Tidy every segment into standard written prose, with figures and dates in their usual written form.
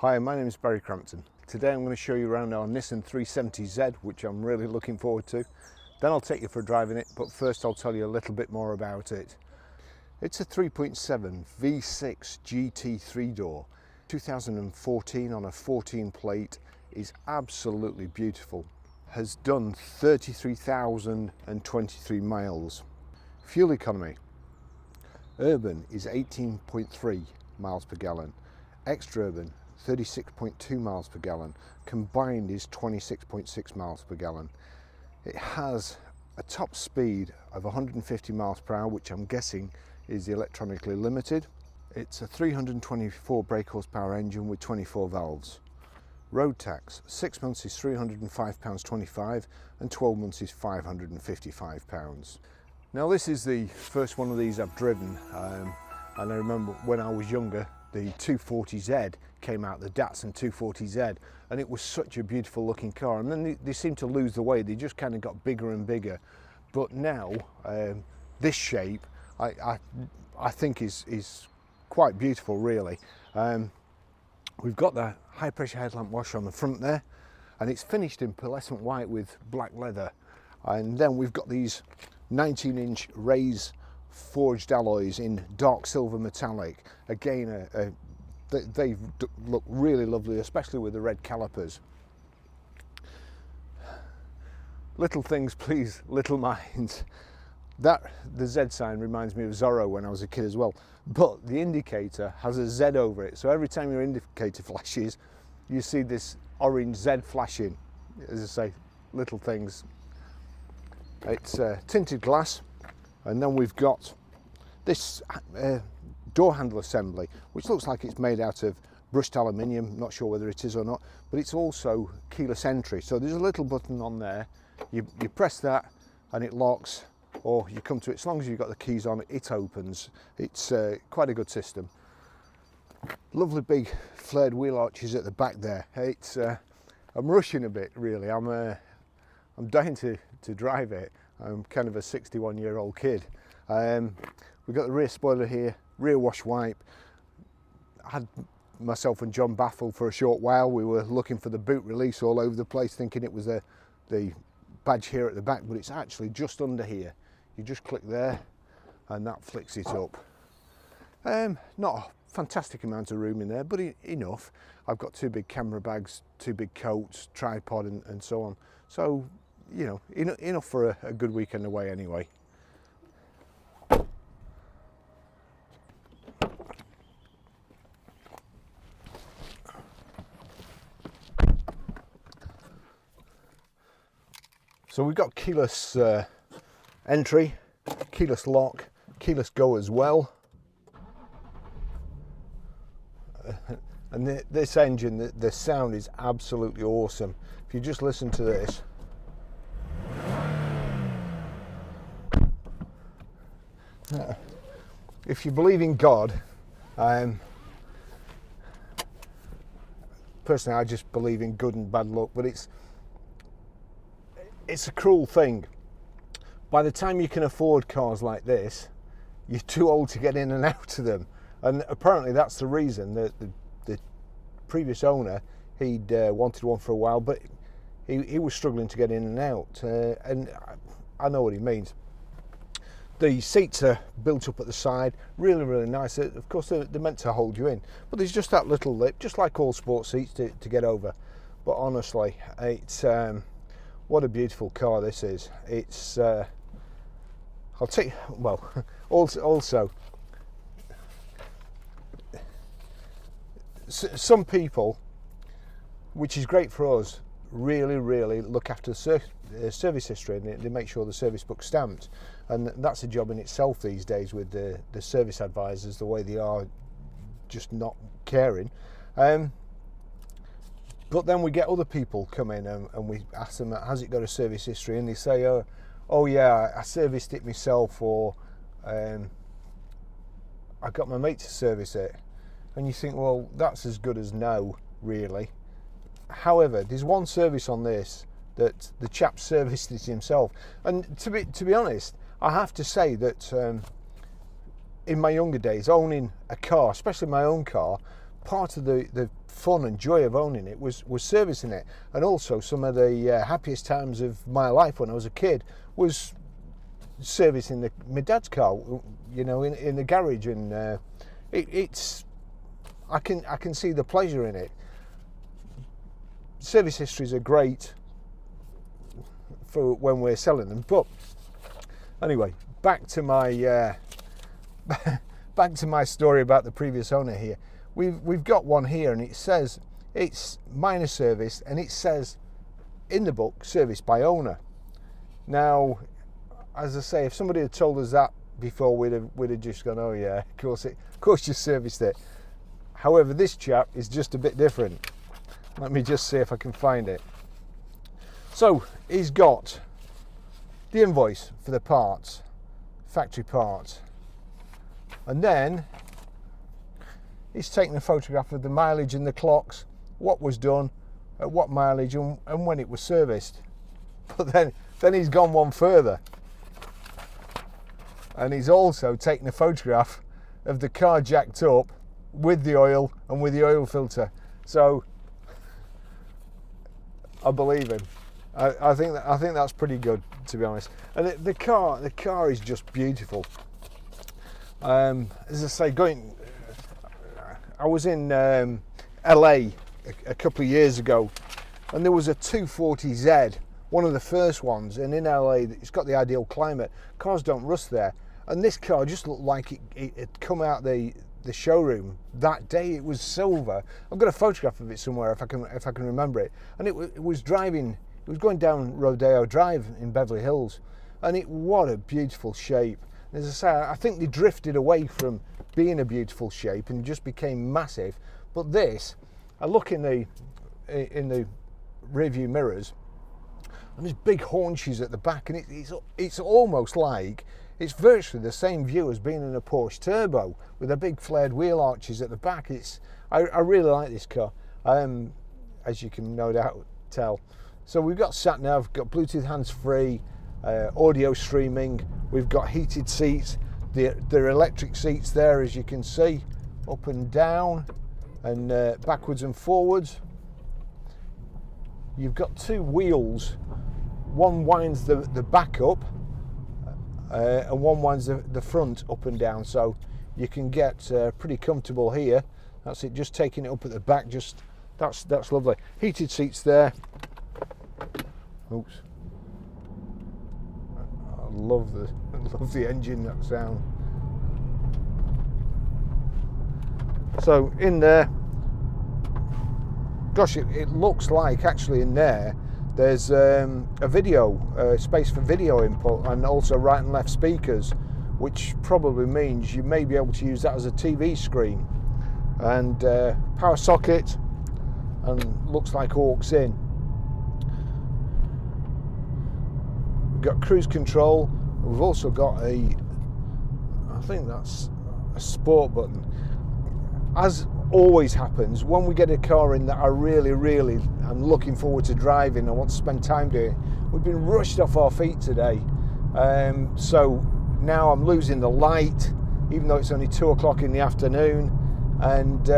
Hi, my name is Barrie Crampton. Today I'm going to show you around our Nissan 370Z, which I'm really looking forward to. Then I'll take you for a drive in it, but first I'll tell you a little bit more about it. It's a 3.7 V6 GT 3-door, 2014 on a 14 plate, is absolutely beautiful. Has done 33,023 miles. Fuel economy, urban is 18.3 miles per gallon, extra urban 36.2 miles per gallon, combined is 26.6 miles per gallon. It has a top speed of 150 miles per hour, which I'm guessing is the electronically limited. It's a 324 brake horsepower engine with 24 valves. Road tax, 6 months is £305.25 and 12 months is £555. Now this is the first one of these I've driven, and I remember when I was younger the 240Z came out, the Datsun 240Z, and it was such a beautiful looking car, and then they seemed to lose the way. They just kind of got bigger and bigger, but now this shape I think is quite beautiful, really. We've got the high pressure headlamp washer on the front there, and it's finished in pearlescent white with black leather, and then we've got these 19-inch raised forged alloys in dark silver metallic. Again, they look really lovely, especially with the red calipers. Little things please little minds. The Z sign reminds me of Zorro when I was a kid as well, but the indicator has a Z over it, so every time your indicator flashes you see this orange Z flashing. As I say, little things. It's tinted glass, and then we've got this door handle assembly, which looks like it's made out of brushed aluminium. Not sure whether it is or not, but it's also keyless entry. So there's a little button on there, you press that and it locks, or you come to it, as long as you've got the keys on, it opens. It's quite a good system. Lovely big flared wheel arches at the back there. It's I'm rushing a bit, really. I'm dying to drive it. I'm kind of a 61-year-old kid. We've got the rear spoiler here, rear wash wipe. I had myself and John baffled for a short while. We were looking for the boot release all over the place, thinking it was the badge here at the back, but it's actually just under here. You just click there and that flicks it up. Not a fantastic amount of room in there, but enough. I've got two big camera bags, two big coats, tripod and so on. So, you know, enough for a good weekend away anyway. So we've got keyless entry, keyless lock, keyless go as well. And this engine, the sound is absolutely awesome. If you just listen to this. If you believe in God, personally I just believe in good and bad luck, but it's a cruel thing. By the time you can afford cars like this, you're too old to get in and out of them, and apparently that's the reason that the previous owner, he'd wanted one for a while, but he was struggling to get in and out, and I know what he means. The seats are built up at the side, really nice. Of course they're meant to hold you in, but there's just that little lip, just like all sports seats, to get over. But honestly, it's what a beautiful car this is. It's I'll take, well, also some people, which is great for us, really look after the service history, and they make sure the service book's stamped, and that's a job in itself these days with the service advisors, the way they are, just not caring. But then we get other people come in and we ask them, has it got a service history? And they say, oh yeah, I serviced it myself, or I got my mate to service it. And you think, well, that's as good as no, really. However, there's one service on this that the chap serviced it himself. And to be honest, I have to say that in my younger days, owning a car, especially my own car, part of the fun and joy of owning it was servicing it. And also some of the happiest times of my life when I was a kid was servicing my dad's car, you know, in the garage, and it's I can see the pleasure in it. Service histories are great for when we're selling them, but anyway, back to my back to my story about the previous owner here. We've got one here, and it says it's minor service, and it says in the book serviced by owner. Now, as I say, if somebody had told us that before, we'd have just gone, oh yeah, of course you serviced it. However, this chap is just a bit different. Let me just see if I can find it. So he's got the invoice for the parts, factory parts, and then he's taken a photograph of the mileage and the clocks, what was done, at what mileage, and when it was serviced. But then he's gone one further, and he's also taken a photograph of the car jacked up with the oil and with the oil filter. So I believe him. I think that's pretty good, to be honest. And the car is just beautiful. As I say, I was in LA a couple of years ago, and there was a 240Z, one of the first ones, and in LA it's got the ideal climate. Cars don't rust there, and this car just looked like it had come out the showroom that day. It was silver. I've got a photograph of it somewhere if I can remember it. And it was going down Rodeo Drive in Beverly Hills, and what a beautiful shape. As I say, I think they drifted away from being a beautiful shape and just became massive. But this, I look in the rearview mirrors, and there's big haunches at the back, and it's almost like it's virtually the same view as being in a Porsche Turbo with the big flared wheel arches at the back. I really like this car, as you can no doubt tell. So we've got Sat Nav, got Bluetooth hands-free, audio streaming. We've got heated seats. They're electric seats there, as you can see, up and down, and backwards and forwards. You've got two wheels. One winds the back up, and one winds the front up and down, so you can get pretty comfortable here. That's it, just taking it up at the back. That's lovely. Heated seats there. Oops. I love the engine, that sound. So in there, gosh, it looks like actually in there's a video, space for video input, and also right and left speakers, which probably means you may be able to use that as a TV screen. And power socket, and looks like aux in. We've got cruise control. We've also got I think that's a sport button. As always happens, when we get a car in that I really am looking forward to driving, I want to spend time doing, we've been rushed off our feet today. So now I'm losing the light, even though it's only 2 o'clock in the afternoon, and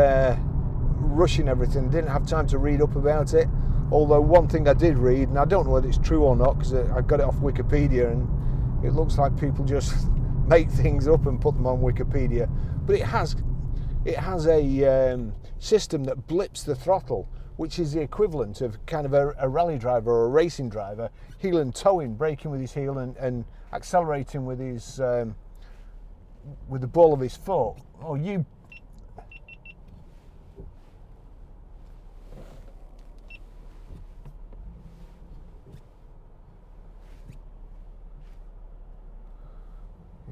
rushing everything. Didn't have time to read up about it. Although one thing I did read, and I don't know whether it's true or not, because I got it off Wikipedia, and it looks like people just make things up and put them on Wikipedia. But it has a system that blips the throttle, which is the equivalent of kind of a rally driver or a racing driver, heel and toeing, braking with his heel and accelerating with his with the ball of his foot. Oh, you!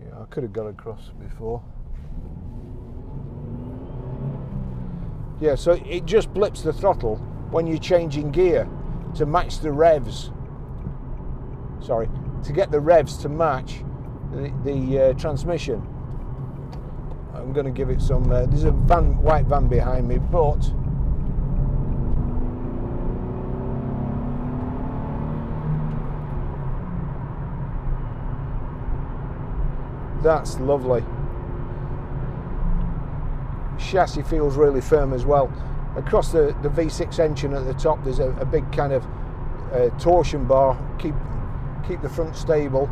Yeah, I could have got across before. Yeah, so it just blips the throttle when you're changing gear to match the revs. Sorry, to get the revs to match the transmission. I'm going to give it some. There's a white van behind me, but that's lovely. chassis feels really firm as well. Across the V6 engine at the top, there's a big kind of torsion bar, keep the front stable,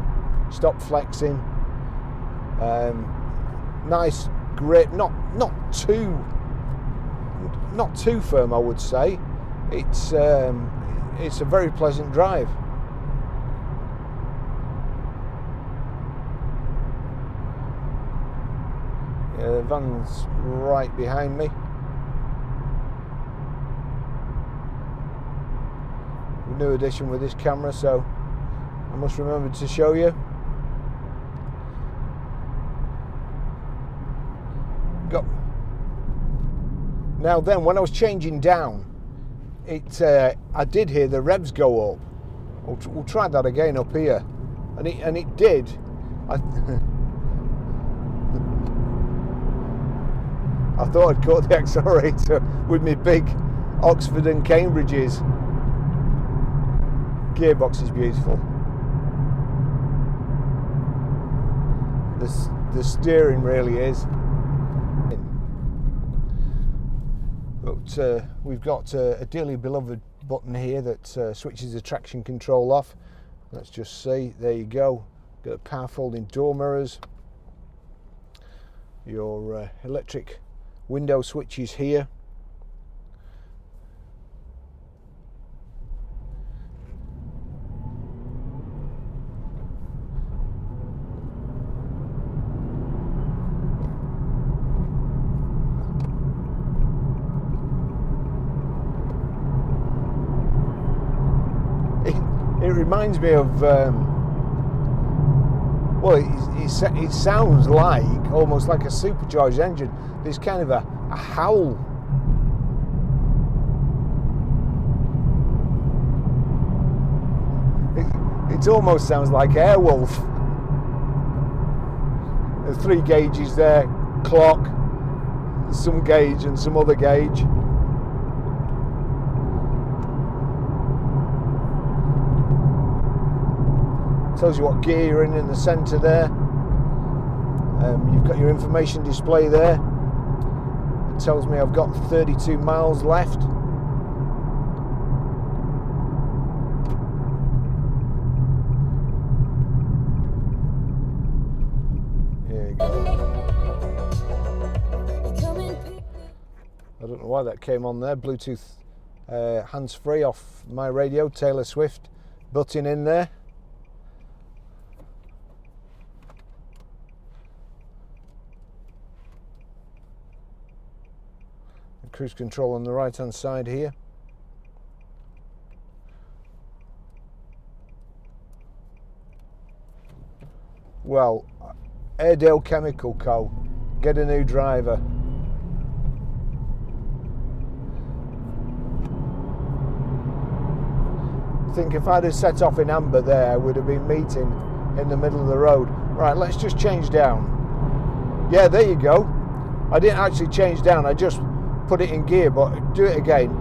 stop flexing. Nice grip, not too firm, I would say. It's a very pleasant drive. Yeah, the van's right behind me. New addition with this camera, so I must remember to show you. Go. Now then, when I was changing down, I did hear the revs go up. We'll try that again up here, and it did. I thought I'd caught the accelerator with my big Oxford and Cambridges. Gearbox is beautiful. The steering really is. But we've got a dearly beloved button here that switches the traction control off. Let's just see. There you go. Got power folding door mirrors. Your electric window switches here. It reminds me of, well, it sounds like, almost like a supercharged engine. There's kind of a howl. It almost sounds like Airwolf. There's 3 gauges there, clock, some gauge and some other gauge. Tells you what gear you're in the centre there. You've got your information display there. It tells me I've got 32 miles left. Here you go. I don't know why that came on there. Bluetooth hands-free off my radio. Taylor Swift button in there. Cruise control on the right hand side here. Well, Airedale Chemical Co. Get a new driver. I think if I'd have set off in amber there, I would have been meeting in the middle of the road. Right, let's just change down. Yeah, there you go. I didn't actually change down, I just put it in gear, but do it again.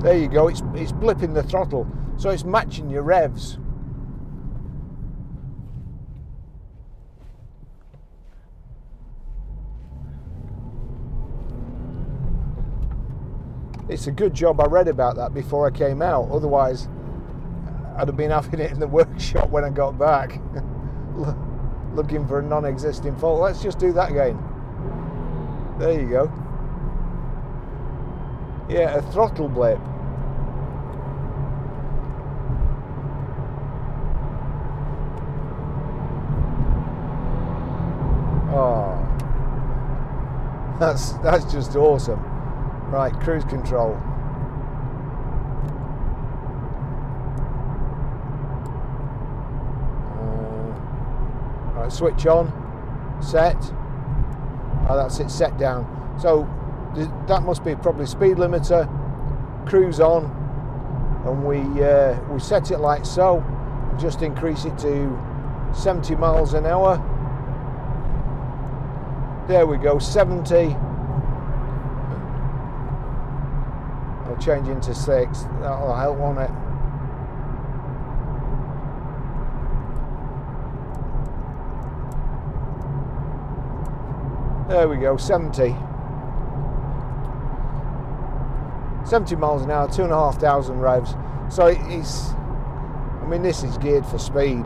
There you go, it's blipping the throttle, so it's matching your revs. It's a good job I read about that before I came out, otherwise I'd have been having it in the workshop when I got back looking for a non-existing fault. Let's just do that again. There you go. Yeah, a throttle blip. Oh, that's just awesome. Right, cruise control. Right, switch on, set. Oh, that's it, set down. So that must be probably speed limiter. Cruise on, and we set it like so. Just increase it to 70 miles an hour. There we go, 70. I'll change into 6. That'll help, won't it? There we go, 70. 70 miles an hour, 2,500 revs. So it's, I mean, this is geared for speed,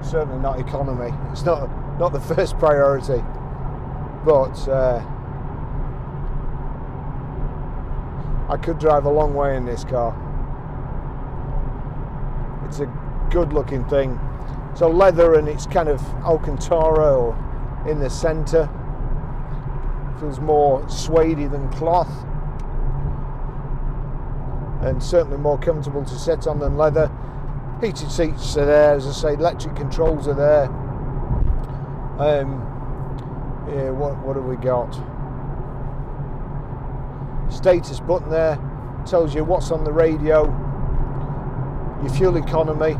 certainly not economy. It's not the first priority, but I could drive a long way in this car. It's a good looking thing. So leather, and it's kind of Alcantara or in the centre. Feels more suede than cloth, and certainly more comfortable to sit on than leather. Heated seats are there, as I say, electric controls are there. Yeah, what have we got? Status button there, tells you what's on the radio, your fuel economy,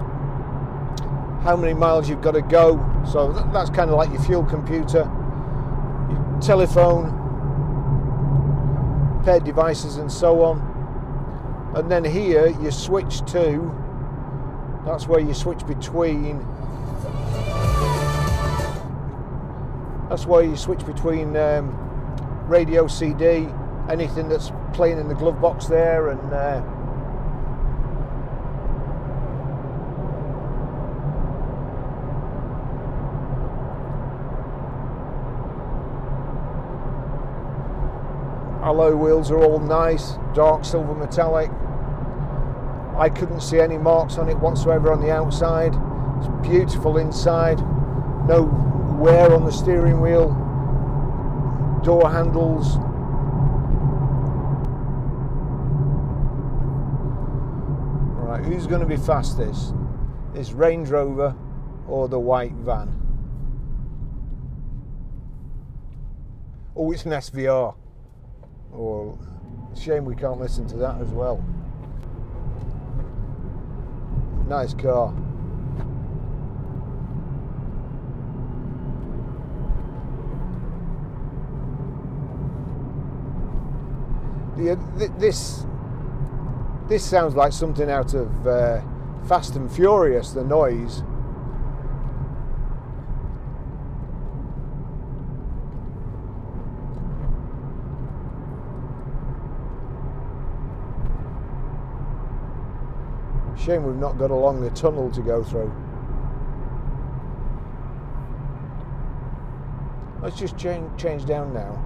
how many miles you've got to go, so that's kind of like your fuel computer, your telephone, paired devices and so on. And then here you switch to, that's where you switch between, radio, CD, anything that's playing in the glove box there, and alloy wheels are all nice, dark silver metallic. I couldn't see any marks on it whatsoever on the outside. It's beautiful inside, no wear on the steering wheel, door handles. Right, who's going to be fastest? This Range Rover or the white van? Oh, it's an SVR. Oh, shame we can't listen to that as well. Nice car. This sounds like something out of Fast and Furious, the noise. Shame we've not got a longer tunnel to go through. Let's just change down now.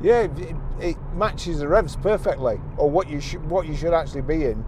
Yeah, it matches the revs perfectly, or what you should actually be in.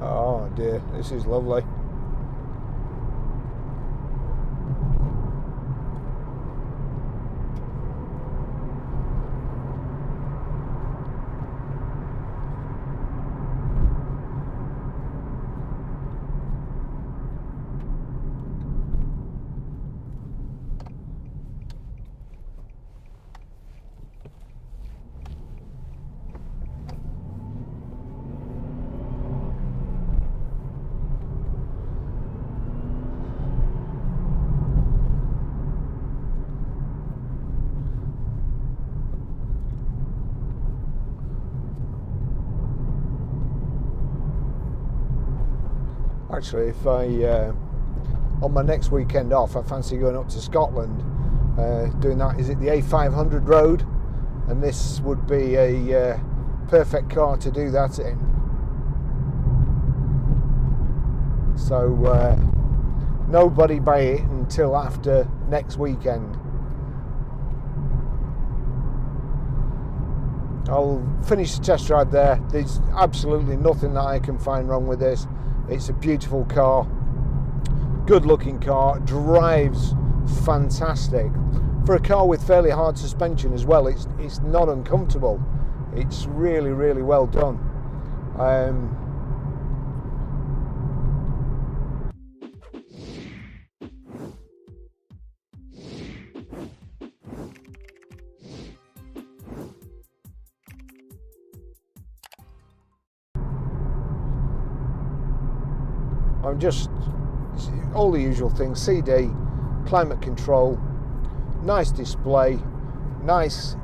Oh dear, this is lovely. Actually, if I on my next weekend off, I fancy going up to Scotland, doing that. Is it the A500 road? And this would be a perfect car to do that in. So nobody buy it until after next weekend. I'll finish the test ride there. There's absolutely nothing that I can find wrong with this. It's a beautiful car, good looking car, drives fantastic. For a car with fairly hard suspension as well, it's not uncomfortable. It's really, really well done. I'm just, all the usual things, CD, climate control, nice display, nice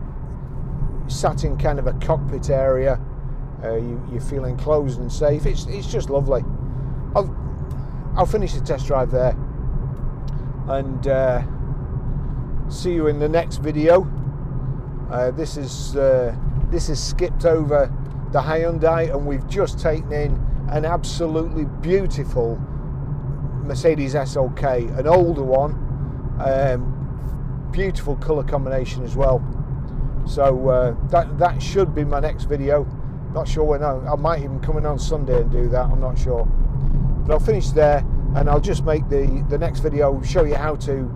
sat in kind of a cockpit area, you feel enclosed and safe. It's just lovely. I'll finish the test drive there and see you in the next video. This is skipped over the Hyundai, and we've just taken in an absolutely beautiful Mercedes SLK, an older one, beautiful colour combination as well. So that should be my next video. Not sure when. I might even come in on Sunday and do that, I'm not sure. But I'll finish there, and I'll just make the next video show you how to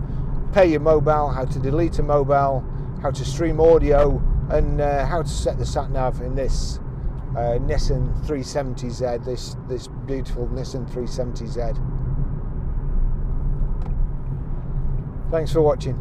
pair your mobile, how to delete a mobile, how to stream audio, and how to set the sat nav in this Nissan 370Z, this beautiful Nissan 370Z. Thanks for watching.